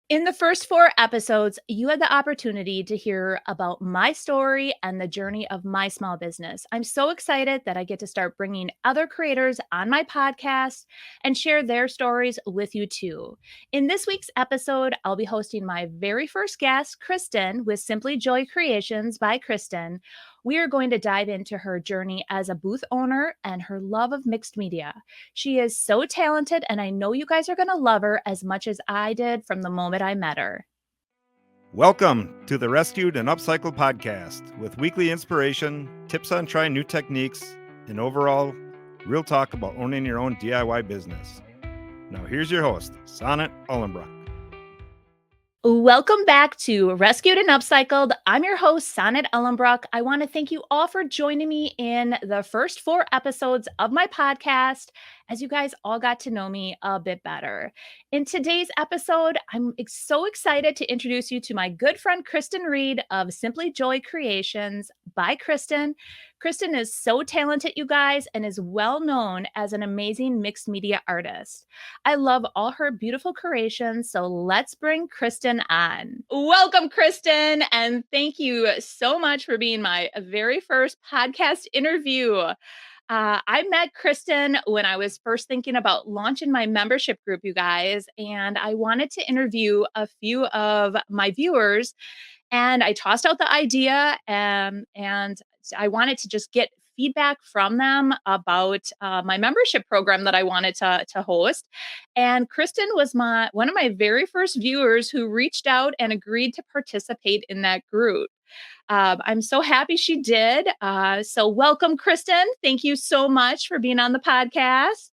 In the first 4 episodes, you had the opportunity to hear about my story and the journey of my small business. I'm so excited that I get to start bringing other creators on my podcast and share their stories with you too. In this week's episode, I'll be hosting my very first guest, Kristen, with Simply Joy Creations by Kristen. We are going to dive into her journey as a booth owner and her love of mixed media. She is so talented, and I know you guys are going to love her as much as I did from the moment I met her. Welcome to the Rescued and Upcycled podcast with weekly inspiration, tips on trying new techniques, and overall real talk about owning your own DIY business. Now here's your host, Sonnet Ullenbrock. Welcome back to Rescued and Upcycled. I'm your host, Sonnet Ullenbrock. I want to thank you all for joining me in the first 4 episodes of my podcast as you guys all got to know me a bit better. In today's episode, I'm so excited to introduce you to my good friend, Kristen Reed of Simply Joy Creations by Kristen. Kristen is so talented, you guys, and is well known as an amazing mixed media artist. I love all her beautiful creations, so let's bring Kristen on. Welcome, Kristen, and thank you so much for being my very first podcast interview. I met Kristen when I was first thinking about launching my membership group, you guys, and I wanted to interview a few of my viewers. And I tossed out the idea, and I wanted to just get feedback from them about my membership program that I wanted to host. And Kristen was one of my very first viewers who reached out and agreed to participate in that group. I'm so happy she did. So welcome, Kristen. Thank you so much for being on the podcast.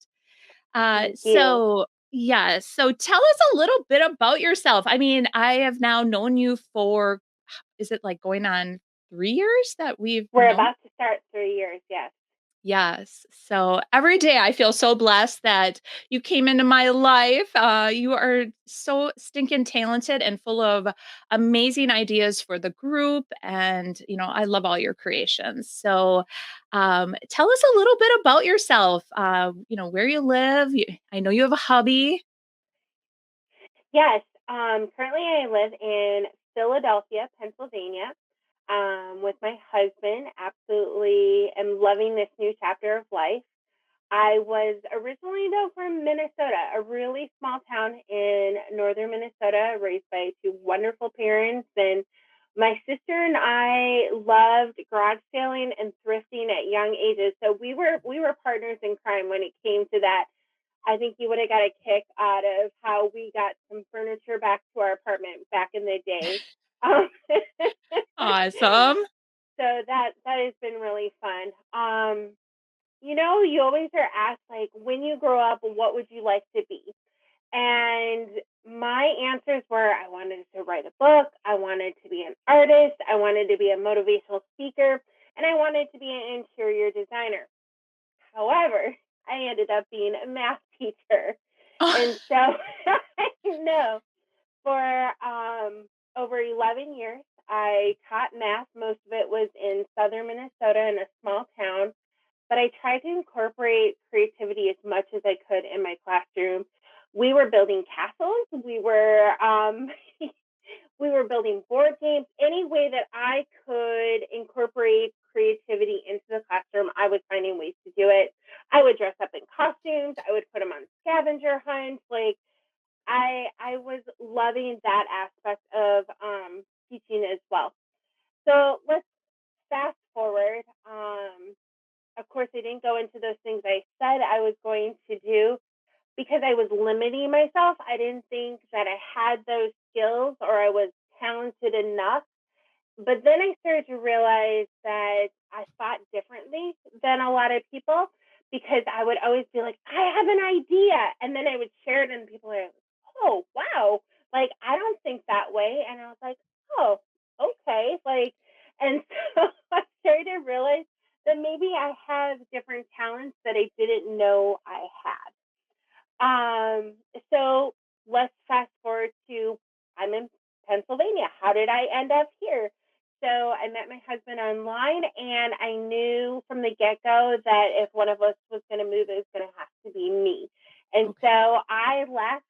Thank you. Yes. So tell us a little bit about yourself. I mean, I have now known you for, is it like going on 3 years that we've We're known? about to start 3 years, yes. Yes. So every day I feel so blessed that you came into my life. You are so stinking talented and full of amazing ideas for the group. And, I love all your creations. So tell us a little bit about yourself, where you live. I know you have a hubby. Yes, currently I live in Philadelphia, Pennsylvania, with my husband. Absolutely am loving this new chapter of life. I was originally, though, from Minnesota, a really small town in northern Minnesota, raised by two wonderful parents. And my sister and I loved garage sailing and thrifting at young ages. So we were partners in crime when it came to that. I think you would have got a kick out of how we got some furniture back to our apartment back in the day. Awesome. So that has been really fun. You always are asked, like, when you grow up, what would you like to be? And my answers were, I wanted to write a book, I wanted to be an artist, I wanted to be a motivational speaker, and I wanted to be an interior designer. However, I ended up being a math teacher. And so I know for over 11 years, I taught math. Most of it was in southern Minnesota in a small town. But I tried to incorporate creativity as much as I could in my classroom. We were building castles. We were we were building board games. Any way that I could incorporate creativity into the classroom, I was finding ways to do it. I would dress up in costumes. I would put them on scavenger hunts. Like I was loving that aspect of teaching as well. So let's fast forward. Of course, I didn't go into those things I said I was going to do because I was limiting myself. I didn't think that I had those skills or I was talented enough. But then I started to realize that I thought differently than a lot of people because I would always be like, I have an idea. And then I would share it and people are like, oh, wow. Like, I don't think that way. And I was like, oh, okay. Like, and so I started to realize that maybe I have different talents that I didn't know I had. So let's fast forward to I'm in Pennsylvania. How did I end up here? So I met my husband online, and I knew from the get-go that if one of us was going to move, it was going to have to be me. And Okay. so I left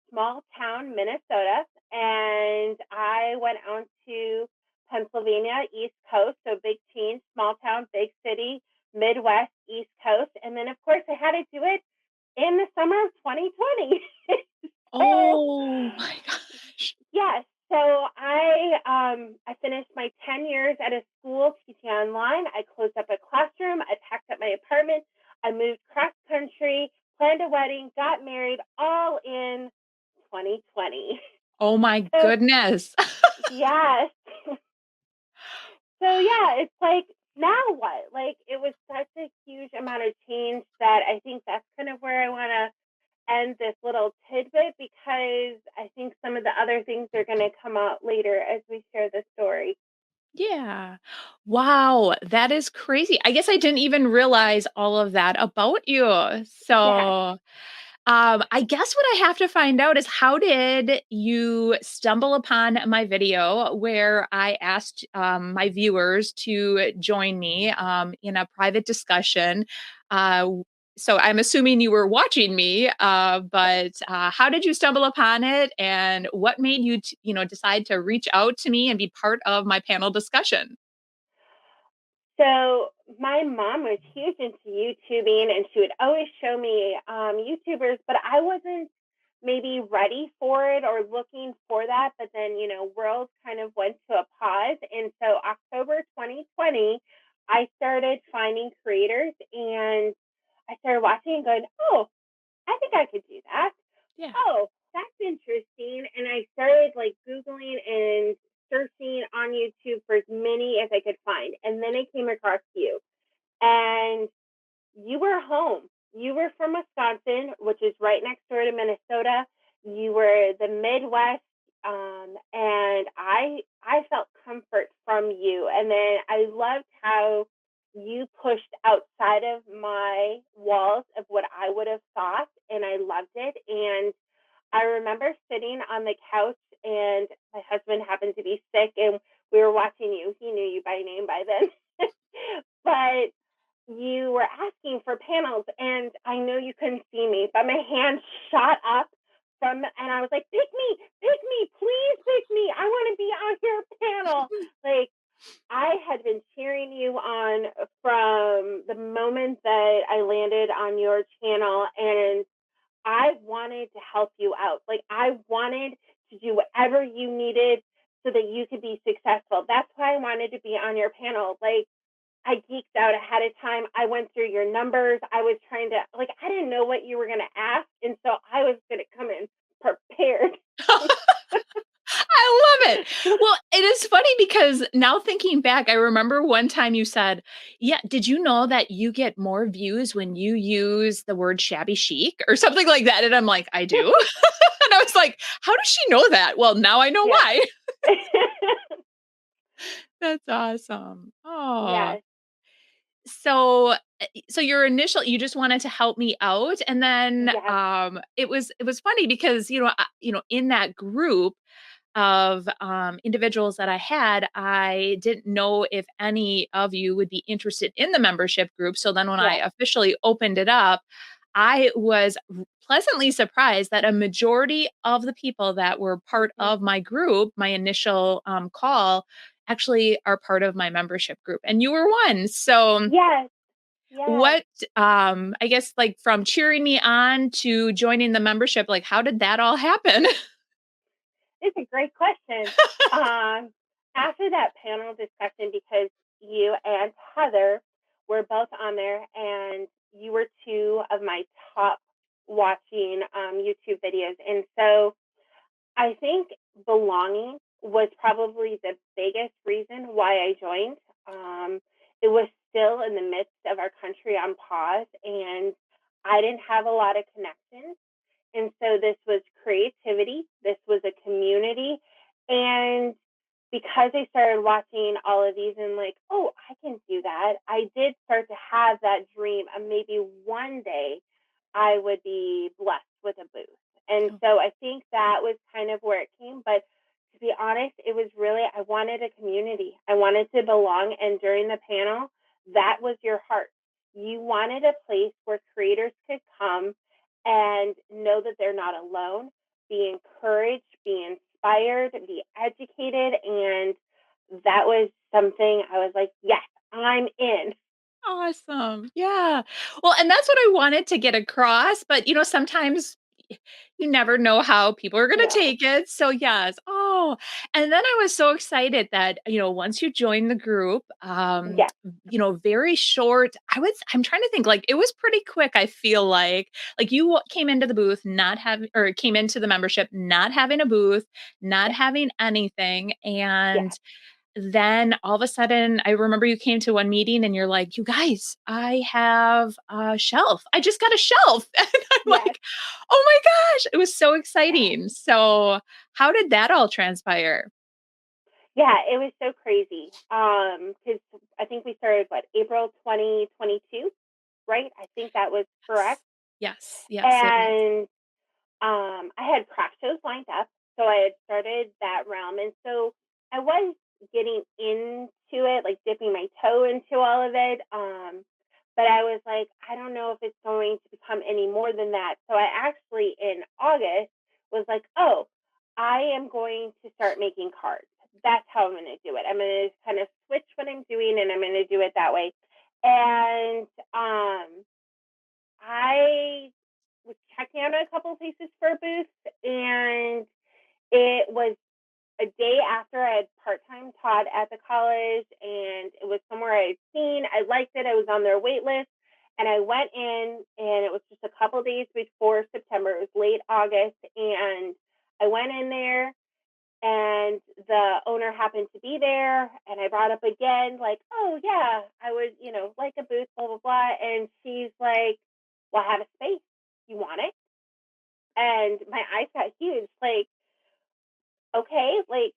small town, Minnesota, and I went out to Pennsylvania, East Coast, so big change, small town, big city, Midwest, East Coast, and then of course I had to do it in the summer of 2020. So Oh my gosh. yes, so I finished my 10 years at a school teaching online. I closed up a classroom. I packed up my apartment. I moved cross country, planned a wedding, got married, all in 2020. Oh my So goodness. yes, so yeah, it's like now what? Like it was such a huge amount of change that I think that's kind of where I want to end this little tidbit because I think some of the other things are going to come out later as we share the story. Yeah. Wow, that is crazy. I guess I didn't even realize all of that about you. Yes. So, I guess what I have to find out is how did you stumble upon my video where I asked my viewers to join me in a private discussion? So I'm assuming you were watching me, but how did you stumble upon it, and what made you, decide to reach out to me and be part of my panel discussion? So my mom was huge into YouTubing and she would always show me YouTubers, but I wasn't maybe ready for it or looking for that. But then, world kind of went to a pause. And so October 2020, I started finding creators and I started watching and going, oh, I think I could do that. Yeah. Oh, that's interesting. And I started like Googling and searching on YouTube for as many as I could find. And then I came across you. And you were home. You were from Wisconsin, which is right next door to Minnesota. You were the Midwest, and I felt comfort from you. And then I loved how you pushed outside of my walls of what I would have thought, and I loved it. And I remember sitting on the couch, and my husband happened to be sick, and we were watching you. He knew you by name by then, but you were asking for panels and I know you couldn't see me, but my hand shot up and I was like, pick me, please pick me. I want to be on your panel. Like I had been cheering you on from the moment that I landed on your channel and I wanted to help you out. Like I wanted to do whatever you needed so that you could be successful. That's why I wanted to be on your panel. Like I geeked out ahead of time. I went through your numbers. I was trying to, like, I didn't know what you were going to ask. And so I was going to come in prepared. I love it. Well, it is funny because now thinking back, I remember one time you said, "Yeah, did you know that you get more views when you use the word shabby chic or something like that?" And I'm like, "I do." And I was like, "How does she know that?" Well, now I know Yeah. why. That's awesome. Oh. Yes. So so your initial you just wanted to help me out, and then Yes. it was funny because in that group of individuals that I had, I didn't know if any of you would be interested in the membership group. So then when I Yes. officially opened it up, I was pleasantly surprised that a majority of the people that were part Mm-hmm. of my group, my initial call, actually are part of my membership group. And you were one. So Yes. Yes. what I guess like from cheering me on to joining the membership, like how did that all happen? It's a great question. Um, After that panel discussion, because you and Heather were both on there, and you were two of my top watching YouTube videos, and so I think belonging was probably the biggest reason why I joined. It was still in the midst of our country on pause, and I didn't have a lot of connections. And so this was creativity, this was a community. And because I started watching all of these and like, oh, I can do that, I did start to have that dream of maybe one day I would be blessed with a booth. And so I think that was kind of where it came. But to be honest, it was really, I wanted a community. I wanted to belong. And during the panel, that was your heart. You wanted a place where creators could come and know that they're not alone, be encouraged, be inspired, be educated. And that was something I was like, yes, I'm in. Awesome. Yeah. Well, and that's what I wanted to get across, but sometimes you never know how people are going to No. take it. So, yes. Oh, and then I was so excited that, once you joined the group, Yes. very short, I'm trying to think like it was pretty quick. I feel like you came into the booth, not having, or came into the membership, not having a booth, not Yes. having anything. Yes. And then all of a sudden, I remember you came to one meeting and you're like, "You guys, I have a shelf. I just got a shelf." And I'm Yes. like, "Oh my gosh." It was so Yes. exciting. So, how did that all transpire? Yeah, it was so crazy. Because I think we started what, April 2022, right? I think that was correct. Yes. Yes, yes, it was. And I had craft shows lined up, so I had started that realm, and so I was getting into it, like dipping my toe into all of it. But I was like, I don't know if it's going to become any more than that. So I actually in August was like, oh, I am going to start making cards. That's how I'm going to do it. I'm going to kind of switch what I'm doing, and I'm going to do it that way. And I was checking out a couple of places for a booth, and it was a day after I had part-time taught at the college, and it was somewhere I had seen. I liked it. I was on their wait list, and I went in, and it was just a couple days before September. It was late August, and I went in there, and the owner happened to be there, and I brought up again, like, oh yeah, I would, like a booth, blah blah blah. And she's like, well, I have a space, you want it? And my eyes got huge, like, okay, like,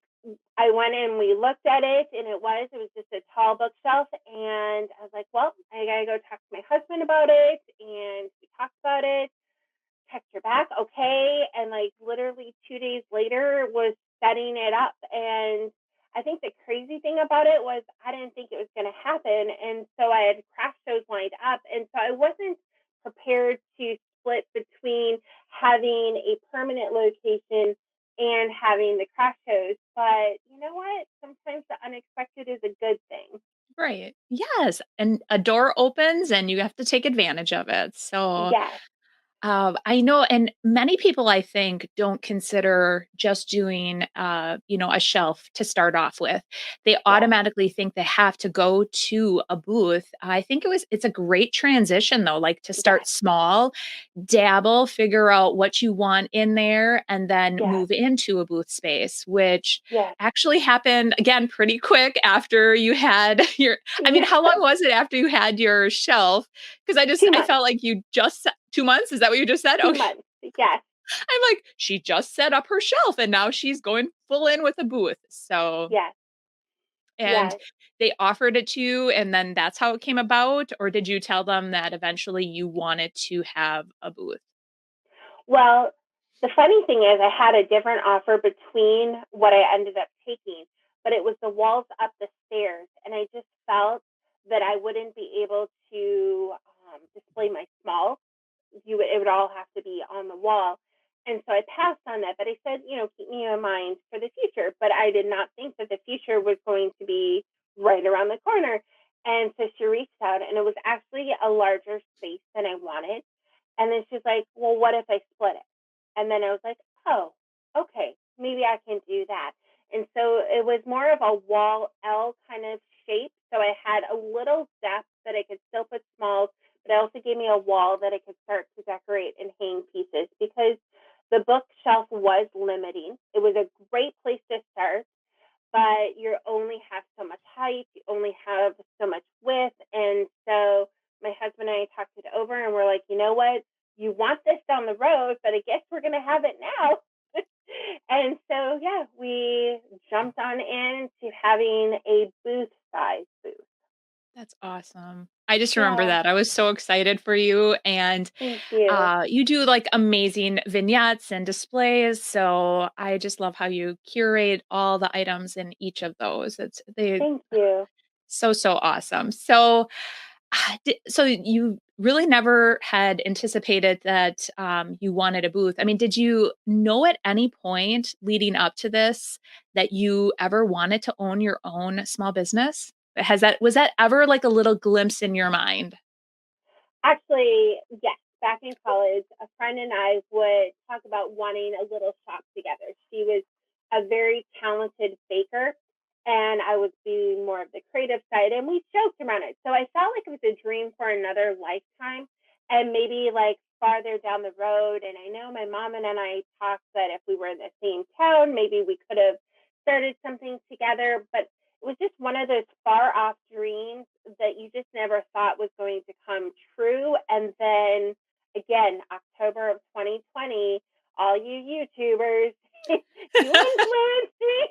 I went and we looked at it, and it was just a tall bookshelf. And I was like, well, I gotta go talk to my husband about it. And we talked about it, text her back, okay. And like literally 2 days later was setting it up. And I think the crazy thing about it was I didn't think it was going to happen. And so I had craft shows lined up. And so I wasn't prepared to split between having a permanent location and having the craft shows. But you know what? Sometimes the unexpected is a good thing. Right. Yes, and a door opens and you have to take advantage of it. So, Yes, I know, and many people I think don't consider just doing, a shelf to start off with. They yes, automatically think they have to go to a booth. I think it's a great transition though, like to start yes, small, dabble, figure out what you want in there, and then yes, move into a booth space, which yes, actually happened again pretty quick after you had I mean, yes. how long was it after you had your shelf? Because two I months, felt like you just 2 months. Is that what you just said? two Okay. months. Yes, I'm like, she just set up her shelf and now she's going full in with a booth. So, yes, and yes. they offered it to you, and then that's how it came about? Or did you tell them that eventually you wanted to have a booth? Well, the funny thing is, I had a different offer between what I ended up taking, but it was the walls up the stairs, and I just felt that I wouldn't be able to display my small. It would all have to be on the wall, and so I passed on that. But I said, keep me in mind for the future. But I did not think that the future was going to be right around the corner. And so she reached out, and it was actually a larger space than I wanted. And then she's like, well, what if I split it? And then I was like, oh, okay, maybe I can do that. And so it was more of a wall L kind of shape. So I had a little depth that I could still put smalls, but it also gave me a wall that I could start to decorate and hang pieces because the bookshelf was limiting. It was a great place to start, but you only have so much height, you only have so much width. And so my husband and I talked it over, and we're like, you know what? You want this down the road, but I guess we're going to have it now. And so, yeah, we jumped on into having a booth size booth. That's awesome. I just remember Yeah, that. I was so excited for you, and thank you. you do like amazing vignettes and displays. So I just love how you curate all the items in each of those. It's they Thank you. so awesome. So So you really never had anticipated that you wanted a booth. I mean, did you know at any point leading up to this that you ever wanted to own your own small business? Was that ever like a little glimpse in your mind? Actually, yes. Back in college, a friend and I would talk about wanting a little shop together. She was a very talented baker, and I would be more of the creative side, and we joked around it. So I felt like it was a dream for another lifetime, and maybe like farther down the road. And I know my mom and I talked that if we were in the same town, maybe we could have started something together. But it was just one of those far off dreams that you just never thought was going to come true. And then again, October of 2020, all you YouTubers, you influenced me.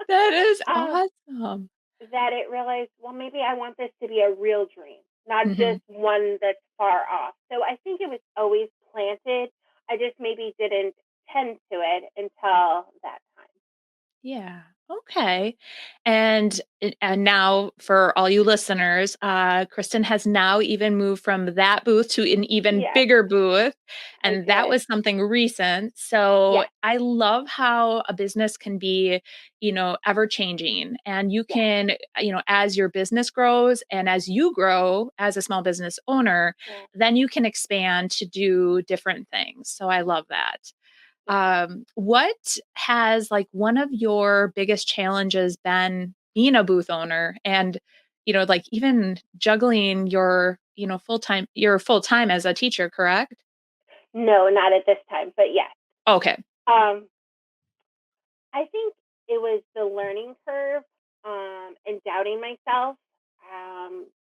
That is um, awesome. that it realized, well, maybe I want this to be a real dream, not Mhm. just one that's far off. So I think it was always planted. I just maybe didn't tend to it until that time. Yeah. Okay. And now for all you listeners, Kristen has now even moved from that booth to an even Yes, bigger booth, I and that did. was something recent. So Yes, I love how a business can be, ever changing, and you yes, can, as your business grows and as you grow as a small business owner, yes, then you can expand to do different things. So I love that. yes. What has like one of your biggest challenges been being a booth owner and, like even juggling your full time as a teacher, correct? No, not at this time, but yes. Okay. Um, I think it was the learning curve, and doubting myself.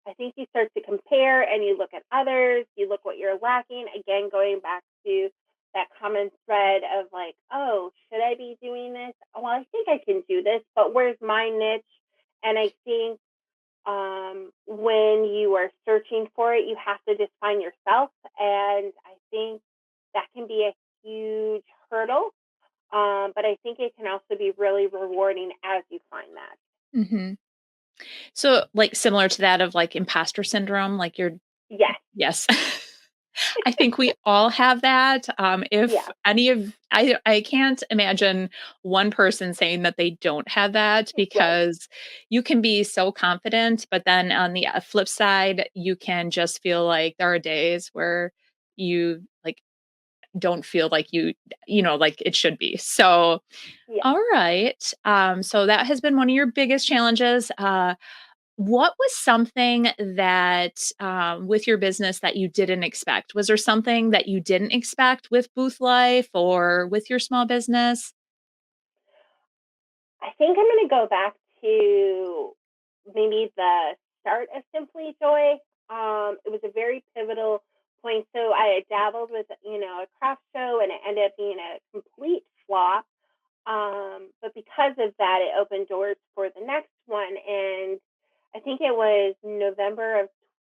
I think you start to compare and you look at others, you look what you're lacking. Again, going back to that common thread of like, oh, should I be doing this? Well, I think I can do this, but where's my niche? And I think when you are searching for it, you have to just find yourself. And I think that can be a huge hurdle, but I think it can also be really rewarding as you find that. hmm So, like similar to that of like imposter syndrome, like you're Yes. yes. I think we all have that. If Yeah. any of I can't imagine one person saying that they don't have that Right. because you can be so confident, but then on the flip side, you can just feel like there are days where you like don't feel like like it should be. So, Yeah. all right. So that has been one of your biggest challenges. What was something that, with your business that you didn't expect? Was there something that you didn't expect with booth life or with your small business? I think I'm going to go back to maybe the start of Simply Joy. It was a very pivotal point. So I had dabbled with, a craft show, and it ended up being a complete flop. But because of that, it opened doors for the next one. And I think it was November of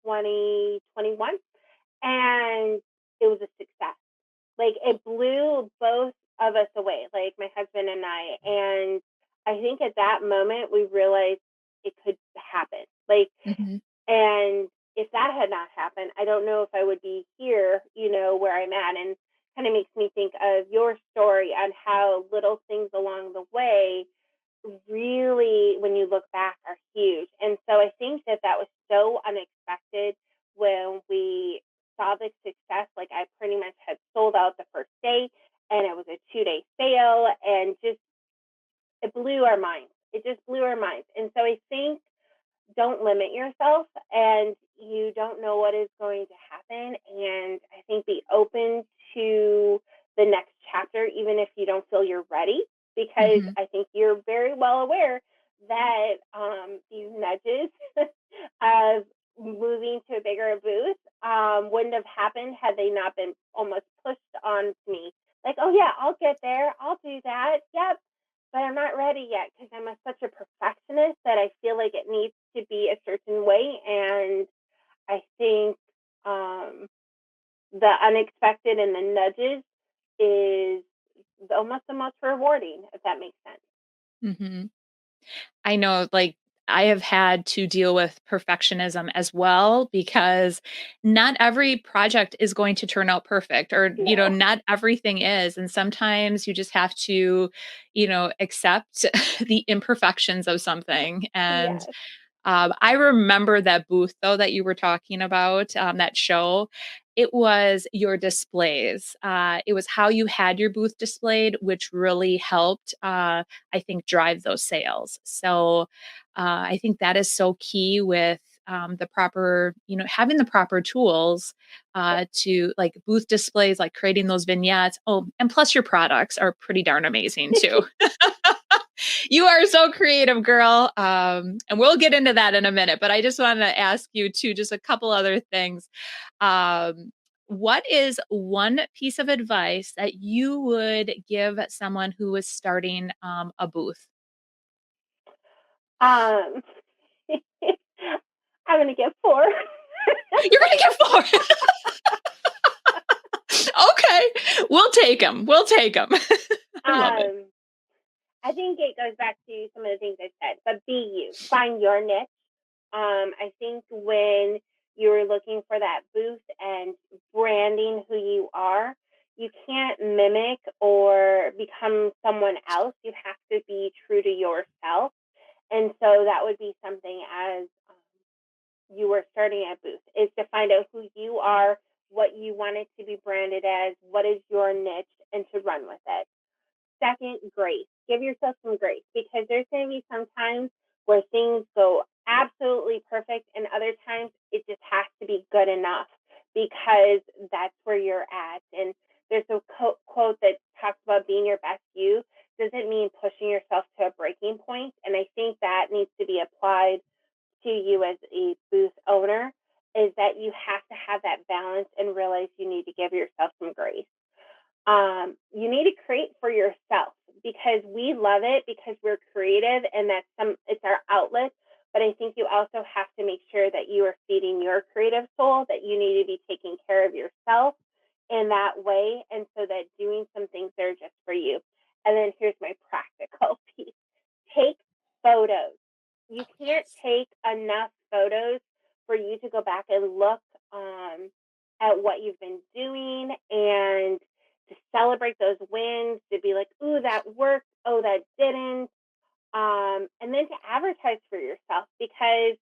2021. And it was a success. Like it blew both of us away, like my husband and I. And I think at that moment, we realized it could happen. Like, Mhm, and if that had not happened, I don't know if I would be here, where I'm at. And kind of makes me think of your story on how little things along the way really, when you look back, are huge. And so I think that that was so unexpected when we saw the success. Like I pretty much had sold out the first day, and it was a 2-day sale, and just it blew our minds. It just blew our minds. And so I think don't limit yourself, and you don't know what is going to happen. And I think be open to the next chapter, even if you don't feel you're ready, because mhm, I think you're very well aware that these nudges of moving to a bigger booth wouldn't have happened had they not been almost pushed on me. Like, oh yeah, I'll get there, I'll do that. Yep, but I'm not ready yet because such a perfectionist that I feel like it needs to be a certain way. And I think um, the unexpected and the nudges is almost the most rewarding, if that makes sense. mhm. I know, like, I have had to deal with perfectionism as well because not every project is going to turn out perfect or, No. not everything is. And sometimes you just have to, accept the imperfections of something. And Yes. I remember that booth though that you were talking about, that show. It was your displays. It was how you had your booth displayed, which really helped, I think, drive those sales. So I think that is so key with the proper, having the proper tools Yes. to like booth displays, like creating those vignettes. Oh, and plus your products are pretty darn amazing too. You are so creative, girl. And we'll get into that in a minute, but I just wanted to ask you too, just a couple other things. What is one piece of advice that you would give someone who is starting a booth? Um, I'm gonna get 4. You're going to get four. Okay. We'll take them. We'll take them. I love it. um, I think it goes back to some of the things I said, but be you. Find your niche. I think when you're looking for that booth and branding who you are, you can't mimic or become someone else. You have to be true to yourself. And so that would be something as you were starting a booth is to find out who you are, what you want it to be branded as, what is your niche, and to run with it. Second, grace. Give yourself some grace because there's going to be some times where things go absolutely perfect, and other times it just has to be good enough because that's where you're at. And there's a quote that talks about being your best you doesn't mean pushing yourself to a breaking point. And I think that needs to be applied to you as a booth owner is that you have to have that balance and realize you need to give yourself some grace. You need to create for yourself because we love it because we're creative and it's our outlet. But I think you also have to make sure that you are feeding your creative soul, that you need to be taking care of yourself in that way. And so that doing some things that are just for you. And then here's my practical piece. Take photos. You can't Yes. take enough photos for you to go back and look at what you've been doing and to celebrate those wins, to be like, ooh, that worked, oh, that didn't. And then to advertise for yourself because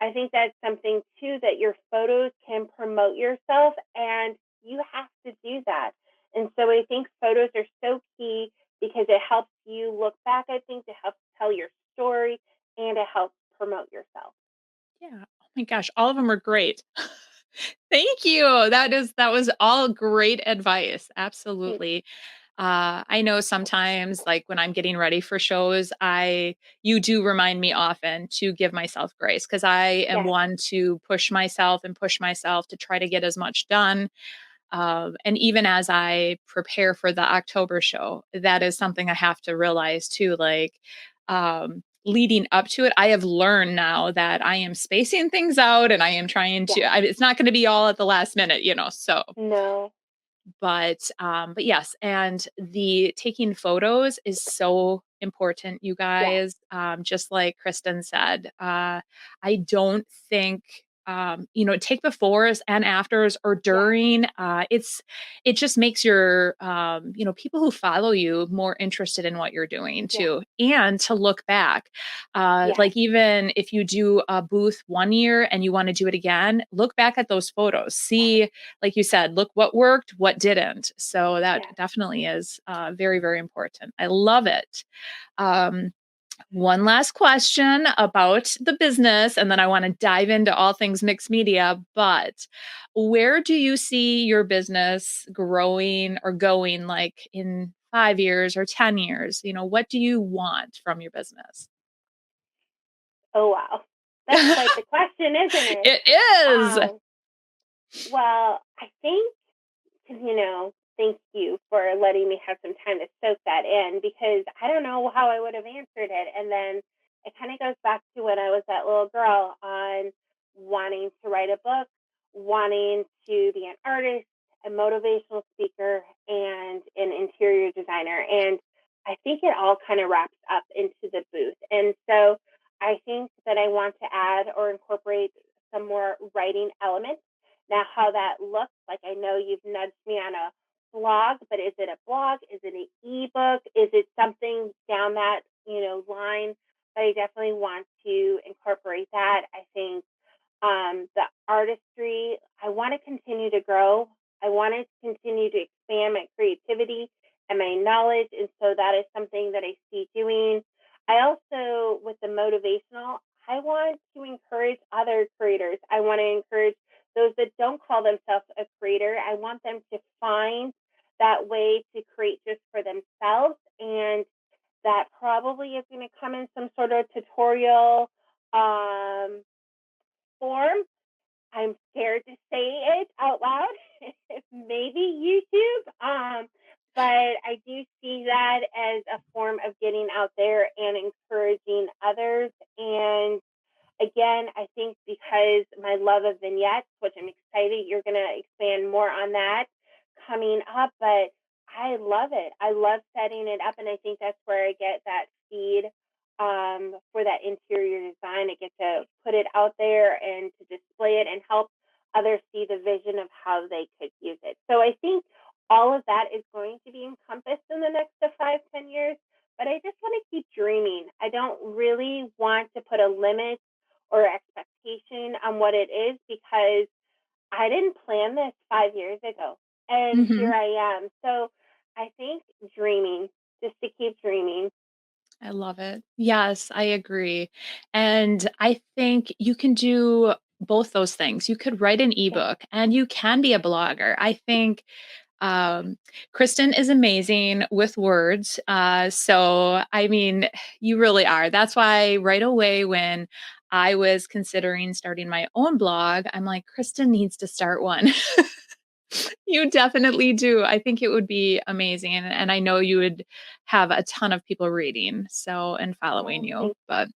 I think that's something too that your photos can promote yourself and you have to do that. And so I think photos are so key because it helps you look back at things, it helps tell your story, and it helps promote yourself. Yeah. Oh my gosh, all of them are great. Thank you. That was all great advice. Absolutely. I know sometimes like when I'm getting ready for shows, you do remind me often to give myself grace because I am Yes, one to push myself to try to get as much done. And even as I prepare for the October show, that is something I have to realize too. Like leading up to it, I have learned now that I am spacing things out and I am trying to. yes, It's not going to be all at the last minute, So no, but yes, and the taking photos is so important, you yes, guys. Just like Kristen said, I don't think take befores and afters or yes, during. It just makes your people who follow you more interested in what you're doing yes, too, and to look back. yes, Like even if you do a booth one year and you want to do it again, look back at those photos, see like you said, look what worked, what didn't. So that yes. definitely is very, very important. I love it. Um, one last question about the business, and then I want to dive into all things mixed media. But where do you see your business growing or going like in 5 years or 10 years? What do you want from your business? Oh, wow. That's quite the question, isn't it? It is. Um, well, I think thank you for letting me have some time to soak that in because I don't know how I would have answered it. And then it kind of goes back to when I was that little girl on wanting to write a book, wanting to be an artist, a motivational speaker, and an interior designer. And I think it all kind of wraps up into the booth. And so I think that I want to add or incorporate some more writing elements. Now, how that looks, like I know you've nudged me on a blog, but is it a blog? Is it an ebook? Is it something down that, line? But I definitely want to incorporate that. I think the artistry, I want to continue to grow. I want to continue to expand my creativity and my knowledge. And so that is something that I see doing. I also, with the motivational, I want to encourage other creators. I want to encourage those that don't call themselves a creator. I want them to find that way to create just for themselves. And that probably is going to come in some sort of tutorial form. I'm scared to say it out loud. Maybe YouTube. But I do see that as a form of getting out there and encouraging others. And again, I think because my love of vignettes, which I'm excited you're going to expand more on that coming up, but I love it. I love setting it up, and I think that's where I get that feed for that interior design. I get to put it out there and to display it and help others see the vision of how they could use it. So I think all of that is going to be encompassed in the next 5-10 years, but I just want to keep dreaming. I don't really want to put a limit or expectation on what it is because I didn't plan this 5 years ago. And here Mhm. I am. So I think dreaming, just to keep dreaming. I love it. Yes, I agree. And I think you can do both those things. You could write an Yeah. ebook and you can be a blogger. I think um, Kristen is amazing with words. So, I mean, you really are. That's why right away when I was considering starting my own blog, I'm like, Kristen needs to start one. You definitely do. I think it would be amazing, and I know you would have a ton of people reading, so and following Well, you, thank but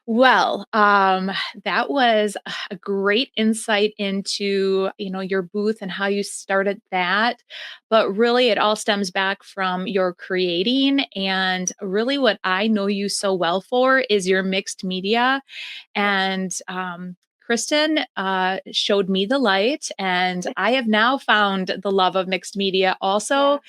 well, that was a great insight into, your booth and how you started that. But really, it all stems back from your creating. And really, what I know you so well for is your mixed media. you. And Kristen showed me the light, and Yeah. I have now found the love of mixed media also.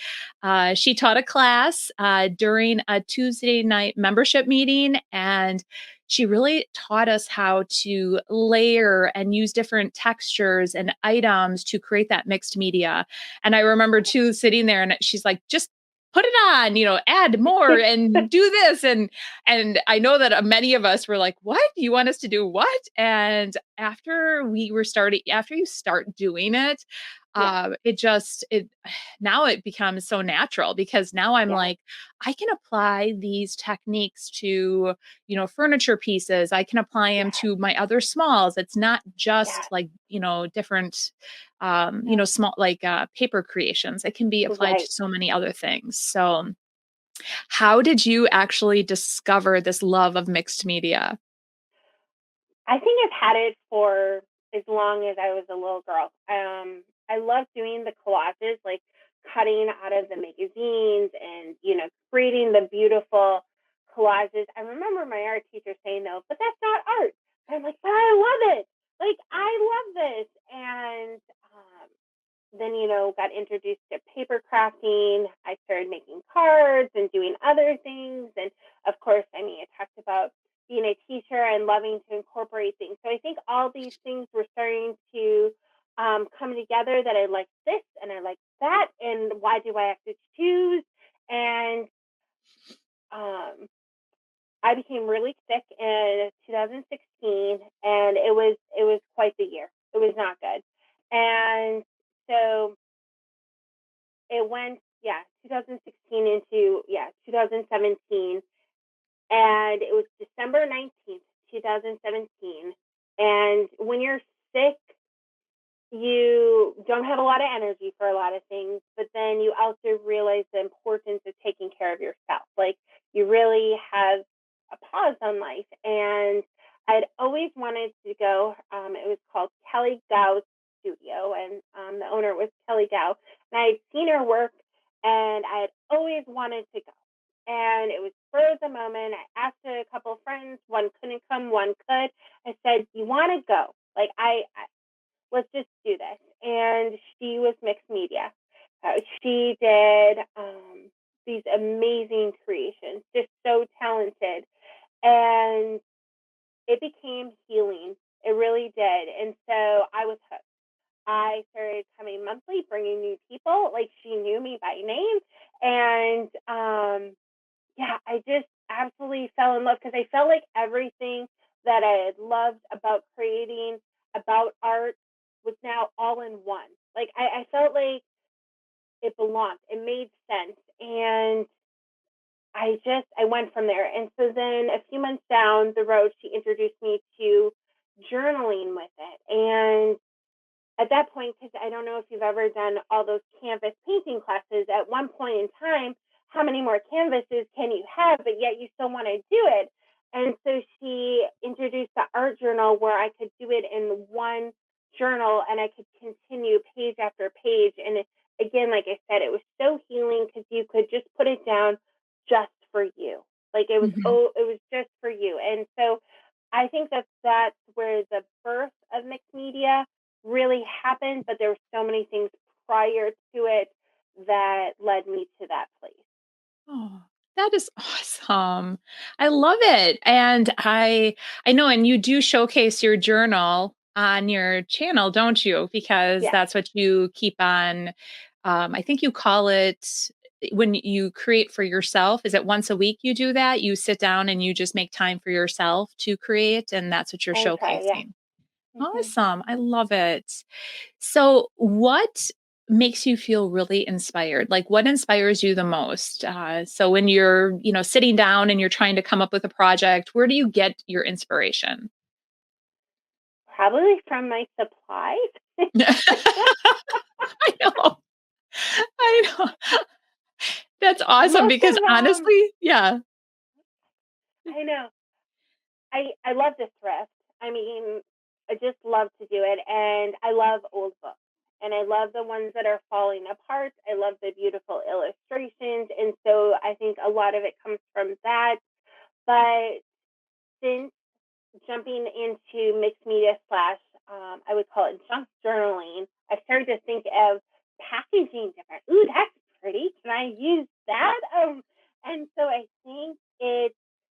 Yeah. She taught a class during a Tuesday night membership meeting, and she really taught us how to layer and use different textures and items to create that mixed media. And I remember too sitting there and she's like, just put it on, add more and do this. And I know that many of us were like, what? You want us to do what? And after you start doing it, Yeah. it now it becomes so natural because now I'm Yeah. like, I can apply these techniques to, furniture pieces. I can apply them Yeah. to my other smalls. It's not Yeah. just like, different, No. small, like paper creations. It can be applied to Right. so many other things. So, how did you actually discover this love of mixed media? I think I've had it for as long as I was a little girl. I love doing the collages, like cutting out of the magazines and, creating the beautiful collages. I remember my art teacher saying, though, but that's not art. And I'm like, but I love it. Like, I love this. And then, got introduced to paper crafting. I started making cards and doing other things. And of course, I mean, I talked about being a teacher and loving to incorporate things. So I think all these things were starting to come together that I like this and I like that. And why do I have to choose? And um, I became really sick in 2016, and it was quite the year. It was not good. And so it went, 2016 into, 2017. And it was December 19th, 2017. And when you're sick, you don't have a lot of energy for a lot of things, but then you also realize the importance of taking care of yourself. Like you really have a pause on life. And I'd always wanted to go. It was called Kelly Gow's Studio, and the owner was Kelly Gow. And I had seen her work, and I had always wanted to go. and it was for the moment. I asked a couple of friends. One couldn't come, one could. I said, "You want to go? Like, let's just do this." And she was mixed media. She did these amazing creations, just so talented, and it became healing. It really did. And so I was hooked. I started coming monthly, bringing new people. Like, she knew me by name, and yeah, I just absolutely fell in love because I felt like everything that I had loved about creating, about art, was now all in one. Like, I felt like it belonged. It made sense. And I went from there. And so then a few months down the road, she introduced me to journaling with it. And at that point, because I don't know if you've ever done all those canvas painting classes, at one point in time, how many more canvases can you have, but yet you still want to do it? And so she introduced the art journal where I could do it in one journal and I could continue page after page. And again, like I said, it was so healing because you could just put it down just for you. Like, it was, Mhm. oh, it was just for you. And so I think that's where the birth of mixed media really happened, but there were so many things prior to it that led me to that place. Oh, that is awesome. I love it. And I know, and you do showcase your journal on your channel, don't you? Because Yes. that's what you keep on. I think you call it when you create for yourself. Is it once a week you do that? You sit down and you just make time for yourself to create, and that's what you're I try, yeah. showcasing. Hmm. Awesome. I love it. So, what makes you feel really inspired? Like, what inspires you the most? So, when you're, sitting down and you're trying to come up with a project, where do you get your inspiration? Probably from my supplies. I know. I know. That's awesome Most because of honestly, yeah. I know. I love to thrift. I mean, I just love to do it, and I love old books. And I love the ones that are falling apart. I love the beautiful illustrations, and so I think a lot of it comes from that. But since jumping into mixed media slash, I would call it junk journaling, I started to think of packaging different. Ooh, that's pretty. Can I use that? And so I think it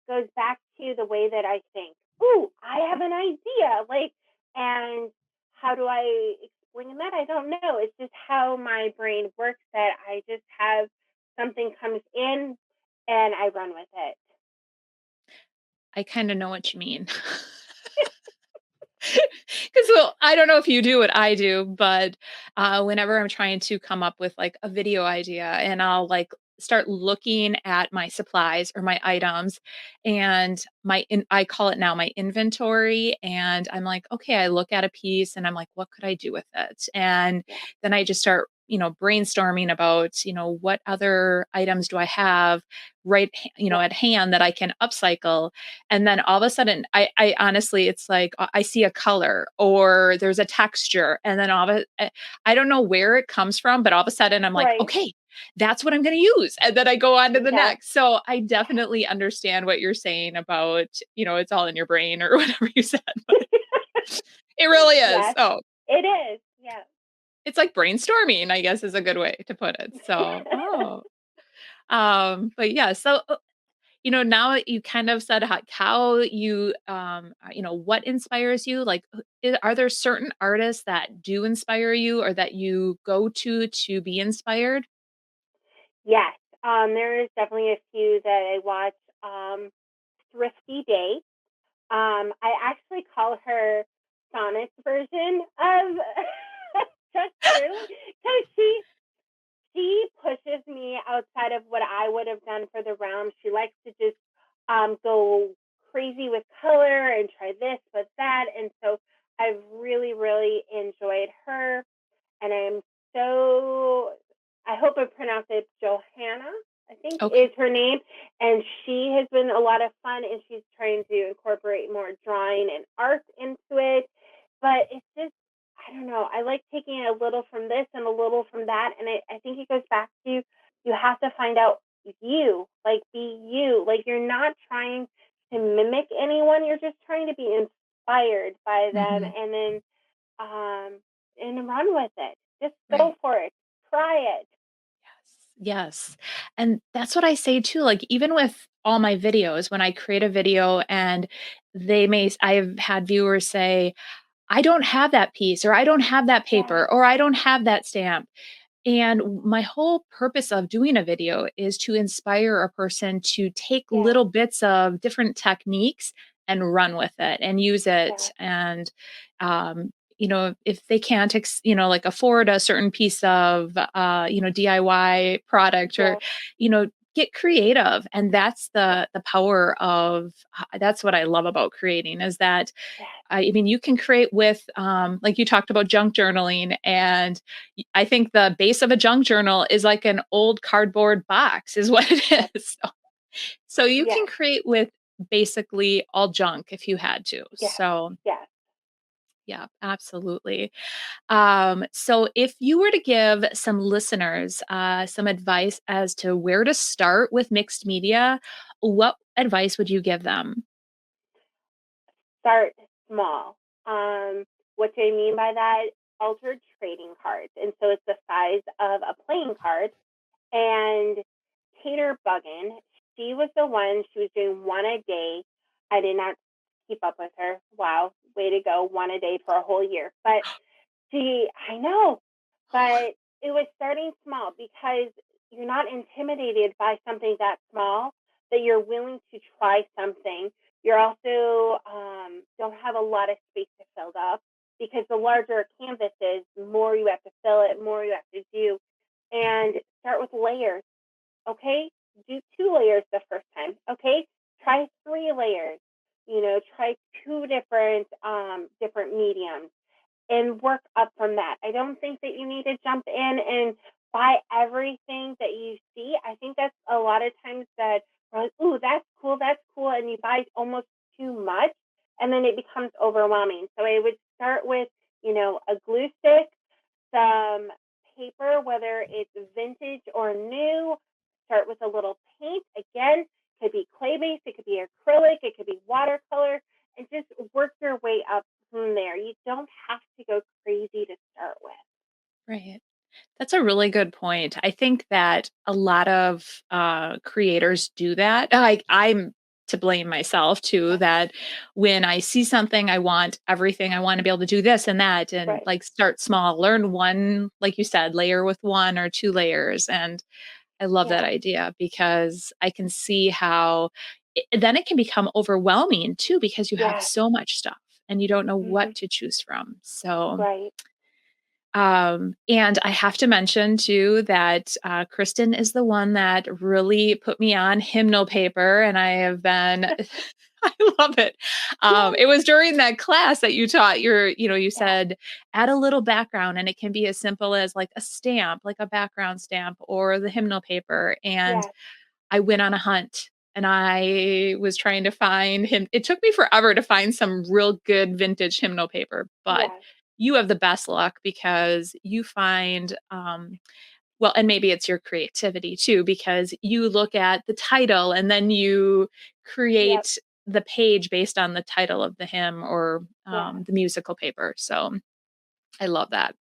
goes back to the way that I think. Ooh, I have an idea. Like, and how do I explain that? I don't know. It's just how my brain works, that I just have something comes in and I run with it. I kind of know what you mean. Because well, I don't know if you do what I do, but whenever I'm trying to come up with like a video idea, and I'll like start looking at my supplies or my items, and I call it now my inventory, and I'm like, okay, I look at a piece, and I'm like, what could I do with it? And Yeah. then I just start brainstorming about what other items do I have Yeah. at hand that I can upcycle. And then all of a sudden, I honestly, it's like I see a color or there's a texture, and then I don't know where it comes from, but all of a sudden I'm like, Right. okay, that's what I'm going to use, and then I go on to the Yeah. next. So I definitely understand what you're saying about it's all in your brain or whatever you said, but it really is. Yes, Oh, it is. Yeah. it's like brainstorming, I guess is a good way to put it. So, but yeah, so now that you kind of said how you, what inspires you, like, are there certain artists that do inspire you or that you go to be inspired? Yes. There is definitely a few that I watch. Thrifty Day. I actually call her Sonnet's version of Chuck Shirley, because she pushes me outside of what I would have done for the realm. She likes to just go crazy with color and try this with that, and so I've really, really enjoyed her. And I'm so, I hope I pronounced it, Johanna, I think Okay. is her name. And she has been a lot of fun, and she's trying to incorporate more drawing and art into it. But it's just, I don't know. I like taking a little from this and a little from that. And I think it goes back to, you have to find out you, like be you. Like you're not trying to mimic anyone. You're just trying to be inspired by them Mhm. um and run with it. Just go Right. for it. Try it. Yes. And that's what I say too. Like, even with all my videos, when I create a video and I've had viewers say, I don't have that piece, or I don't have that Yeah, paper, or I don't have that stamp. And my whole purpose of doing a video is to inspire a person to take yeah, little bits of different techniques and run with it and use yeah, it. And, if they can't, like afford a certain piece of, DIY product, or, yeah, you know, get creative. And that's yeah, the power of, that's what I love about creating, is that yeah, I mean, you can create with, like you talked about junk journaling, and I think the base of a junk journal is like an old cardboard box, is what it yeah, is. So you yeah, can create with basically all junk if you had to. yeah, So yeah. yeah, absolutely. So if you were to give some listeners some advice as to where to start with mixed media, what advice would you give them? Start small. What do I mean by that? Altered trading cards. And so it's the size of a playing card. And Tater Buggin, she was the one, she was doing one a day. I did not keep up with her. Wow, way to go, one a day for a whole year. But I know, but it was starting small because you're not intimidated by something that small, that you're willing to try something. You're also don't have a lot of space to fill up because the larger a canvas is, the more you have to fill it, more you have to do. And start with layers, okay? Do 2 layers the first time, okay? Try 3 layers. Try two different mediums and work up from that. I don't think that you need to jump in and buy everything that you see. I think that's a lot of times that we're like, ooh, that's cool, and you buy almost too much, and then it becomes overwhelming. So I would start with, a glue stick, some paper, whether it's vintage or new. Start with a little paint. Again, it could be clay based, it could be acrylic, it could be watercolor, and just work your way up from there. You don't have to go crazy to start with. Right. That's a really good point. I think that a lot of creators do that. Like, I'm to blame myself too, Yeah, that when I see something, I want everything. I want to be able to do this and that, and right. like start small, learn one, like you said, layer with 1 or 2 layers. And I love that Yeah. idea, because I can see how then it can become overwhelming too, because you have Yeah. so much stuff and you don't know Hmm. what to choose from. So, Right. and I have to mention too that Kristen is the one that really put me on hymnal paper, and I have been. I love it. Yeah. It was during that class that you taught you Yeah. said add a little background, and it can be as simple as like a stamp, like a background stamp, or the hymnal paper. And Yeah. I went on a hunt, and I was trying to find him. It took me forever to find some real good vintage hymnal paper, but Yeah. you have the best luck, because you find well, and maybe it's your creativity too, because you look at the title and then you Yep. create the page based on the title of the hymn, or Yeah. the musical paper. So I love that.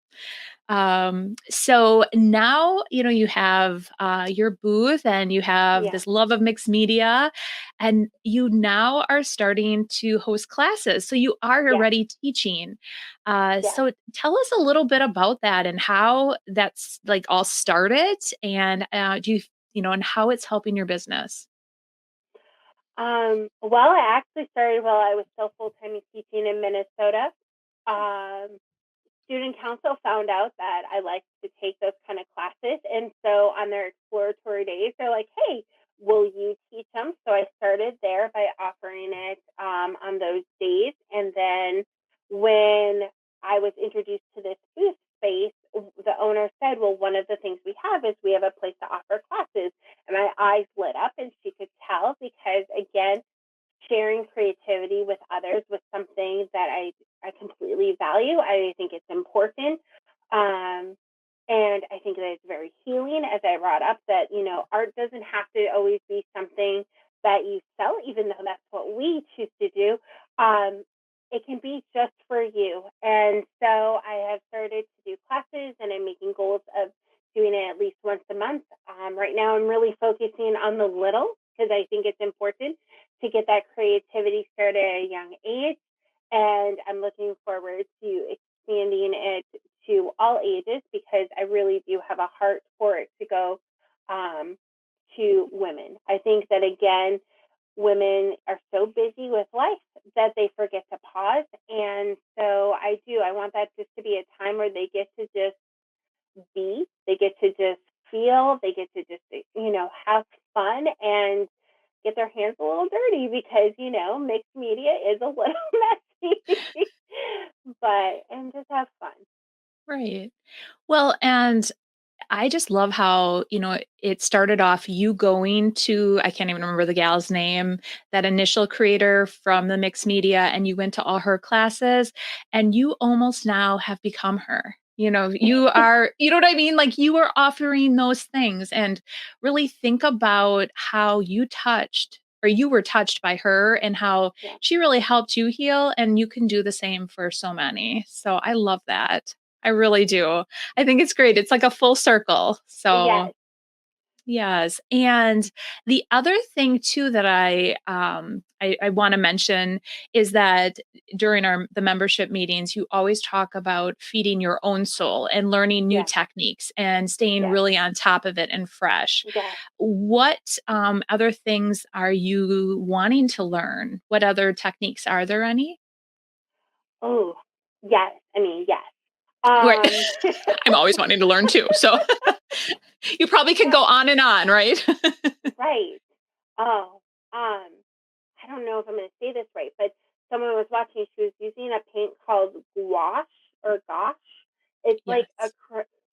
So now, you have your booth, and you have Yeah. this love of mixed media, and you now are starting to host classes. So you are Yeah. already teaching. Yeah. So tell us a little bit about that, and how that's like all started, and and how it's helping your business. Well, I actually started while I was still full time teaching in Minnesota. Um, Student council found out that I like to take those kind of classes. And so on their exploratory days, they're like, hey, will you teach them? So I started there by offering it on those days. And then when I was introduced to this booth space, the owner said, well, one of the things we have is we have a place to offer classes. And my eyes lit up, and she could tell because, again, sharing creativity with others was something that I completely value. I think it's important. Um, And I think that it's very healing, as I brought up, that, art doesn't have to always be something that you sell, even though that's what we choose to do. Um, it can be just for you. And so I have started to do classes, and I'm making goals of doing it at least once a month. Right now, I'm really focusing on the little because I think it's important to get that creativity started at a young age. And I'm looking forward to expanding it to all ages because I really do have a heart for it to go um, to women. I think that, again, women are so busy with life that they forget to pause. And so I want that just to be a time where they get to just be, they get to just feel, they get to just, have fun and get their hands a little dirty because, mixed media is a little messy, and just have fun. Right. Well, and I just love how, it started off you going to, I can't even remember the gal's name, that initial creator from the mixed media, and you went to all her classes, and you almost now have become her. You are, you know what I mean? Like you are offering those things, and really think about how you touched or you were touched by her and how Yeah. she really helped you heal, and you can do the same for so many. So I love that. I really do. I think it's great. It's like a full circle. So, Yes. yes. And the other thing too that I want to mention is that during the membership meetings, you always talk about feeding your own soul and learning new Yes. techniques and staying Yes. really on top of it and fresh. Yes. What other things are you wanting to learn? What other techniques are there any? Oh, yes. I mean, yes. Right. Um, I'm always wanting to learn too. So you probably could yeah, go on and on, right? right. Oh, I don't know if I'm going to say this right, but someone was watching. She was using a paint called gouache or gouache. It's like Yes.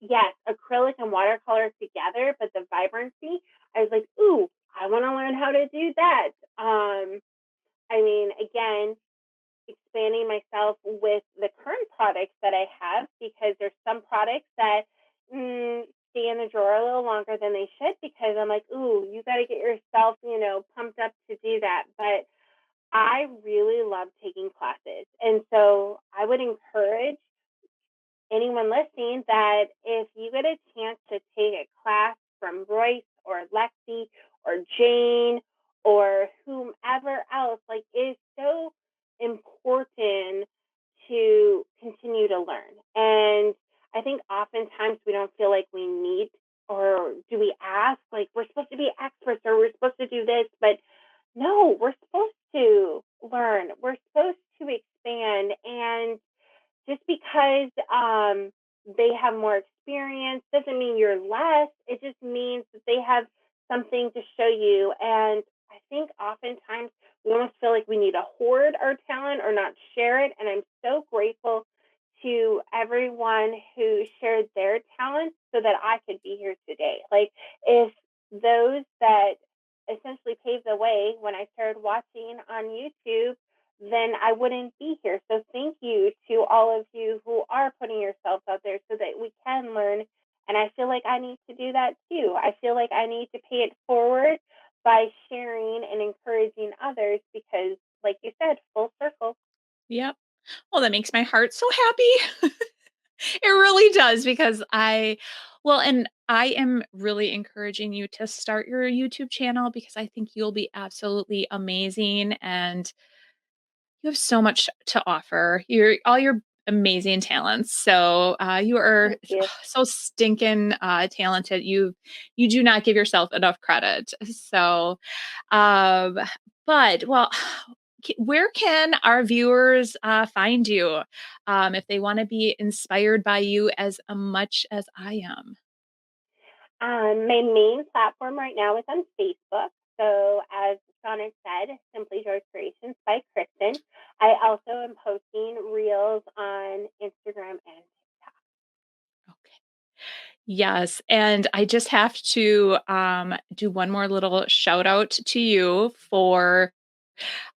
yes, acrylic and watercolor together, but the vibrancy. I was like, ooh, I want to learn how to do that. I mean, again, expanding myself with the current products that I have because there's some products that stay in the drawer a little longer than they should because I'm like, ooh, you got to get yourself, pumped up to do that. But I really love taking classes. And so I would encourage anyone listening that if you get a chance to take a class from Royce or Lexi or Jane or whomever else, like it is so important to continue to learn. And I think oftentimes we don't feel like we need or do we ask like we're supposed to be experts or we're supposed to do this, but no, we're supposed to learn. We're supposed to expand and just because they have more experience doesn't mean you're less. It just means that they have something to show you. And I think oftentimes we almost feel like we need to hoard our talent or not share it. And I'm so grateful to everyone who shared their talents so that I could be here today. Like, if those that essentially paved the way when I started watching on YouTube, then I wouldn't be here. So thank you to all of you who are putting yourselves out there so that we can learn. And I feel like I need to do that too. I feel like I need to pay it forward by sharing and encouraging others because, like you said, full circle. Yep. Well, that makes my heart so happy. It really does because and I am really encouraging you to start your YouTube channel because I think you'll be absolutely amazing and you have so much to offer. All your amazing talents. So you are Thank you. so stinking talented. You do not give yourself enough credit. So, um, but well, where can our viewers find you if they want to be inspired by you as much as I am? My main platform right now is on Facebook. So, as Shauna said, Simply Joy Creations by Kristen. I also am posting reels on Instagram and Okay. Yes, and I just have to do one more little shout out to you for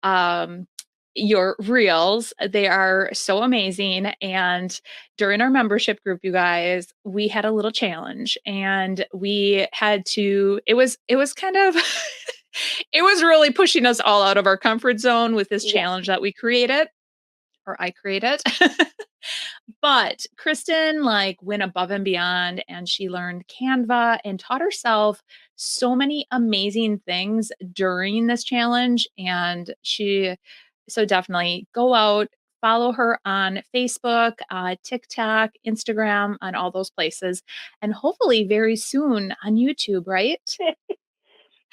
um, your reels. They are so amazing. And during our membership group, you guys, we had a little challenge and we had to, it was kind of, it was really pushing us all out of our comfort zone with this Yes. challenge that we created, or I created. But Kristen like went above and beyond and she learned Canva and taught herself so many amazing things during this challenge. And so definitely go out, follow her on Facebook, TikTok, Instagram, on all those places, and hopefully very soon on YouTube, right?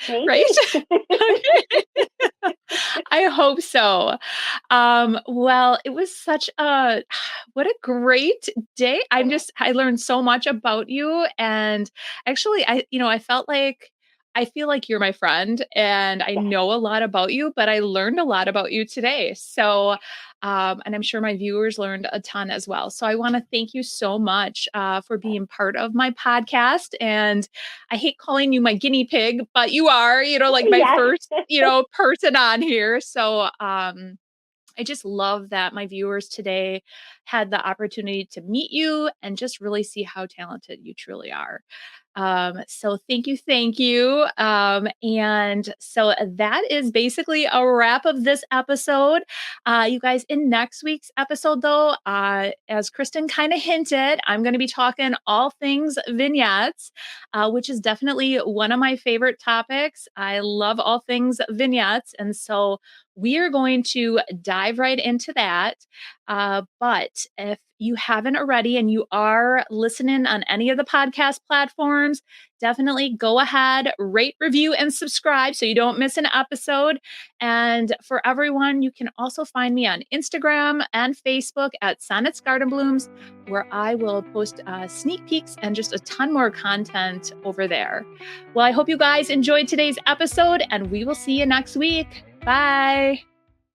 Maybe. Right? I hope so. Well, it was such a what a great day. I learned so much about you and actually I felt like I feel like you're my friend and I Yes. know a lot about you, but I learned a lot about you today. So and I'm sure my viewers learned a ton as well. So I want to thank you so much for being part of my podcast. And I hate calling you my guinea pig, but you are, like my Yes. first, person on here. So I just love that my viewers today had the opportunity to meet you and just really see how talented you truly are. So thank you, thank you. And so that is basically a wrap of this episode. You guys, in next week's episode, though, as Kristen kind of hinted, I'm going to be talking all things vignettes, which is definitely one of my favorite topics. I love all things vignettes, and so we are going to dive right into that. But if you haven't already and you are listening on any of the podcast platforms, definitely go ahead, rate, review, and subscribe so you don't miss an episode. And for everyone, you can also find me on Instagram and Facebook at Sonnets Garden Blooms, where I will post sneak peeks and just a ton more content over there. Well, I hope you guys enjoyed today's episode, and we will see you next week. Bye.